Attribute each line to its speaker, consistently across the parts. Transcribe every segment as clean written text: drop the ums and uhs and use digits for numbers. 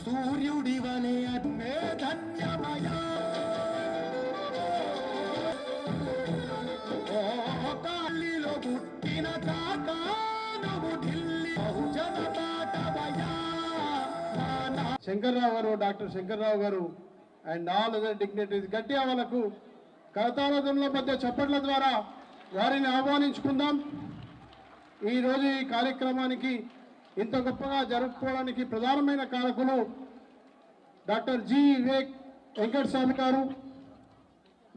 Speaker 1: సూర్యుడి వలె అన్నే ధన్యమయా కాలిలో పుట్టిన కాకా నువ్వు ఢిల్లీ బహుజన పాటవయా. శంకర్రావు గారు, డాక్టర్ శంకర్రావు గారు అండ్ ఆల్ అదర్ డిగ్నిటరీస్ గట్టిగా వాళ్ళకు కరతాళధ్వనుల మధ్య చప్పట్ల ద్వారా వారిని ఆహ్వానించుకుందాం. ఈరోజు ఈ కార్యక్రమానికి ఇంత గొప్పగా జరుపుకోవడానికి ప్రధానమైన కారకులు డాక్టర్ జి వివేక్ వెంకటస్వామి గారు,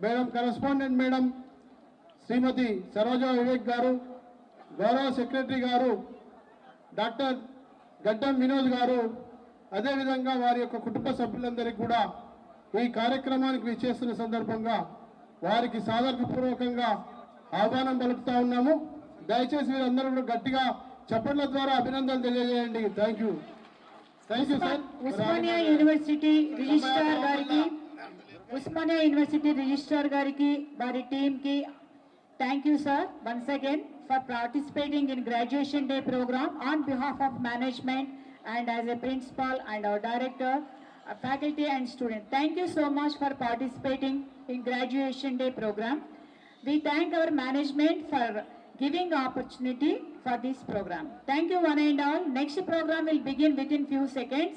Speaker 1: మేడం కరెస్పాండెంట్ మేడం శ్రీమతి సరోజా వివేక్ గారు, గౌరవ సెక్రటరీ గారు డాక్టర్ గడ్డం వినోద్ గారు, అదేవిధంగా వారి యొక్క కుటుంబ సభ్యులందరికీ కూడా ఈ కార్యక్రమానికి విచ్చేస్తున్న సందర్భంగా వారికి సాదరపూర్వకంగా ఆహ్వానం పలుకుతా ఉన్నాము. దయచేసి వీరందరూ కూడా గట్టిగా చప్పట్ల ద్వారా అభినందనలు తెలియజేయండి. Thank you sir.
Speaker 2: Osmania university registrar గారికి వారి టీమ్ కి thank you sir once again for participating in graduation day programme on behalf of management and as a principal and our director, faculty and students. Thank you so much for participating in graduation day program. We thank our management for giving opportunity for this program. Thank you one and all. Next program will begin within few seconds.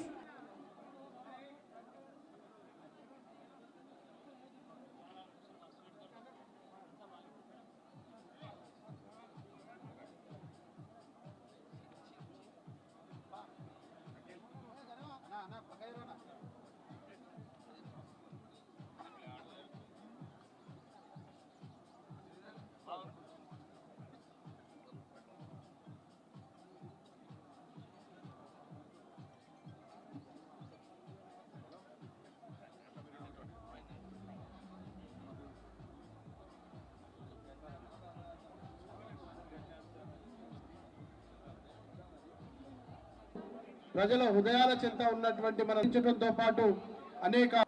Speaker 1: ప్రజల హృదయాల చెంత ఉన్నటువంటి మన పాటు అనేక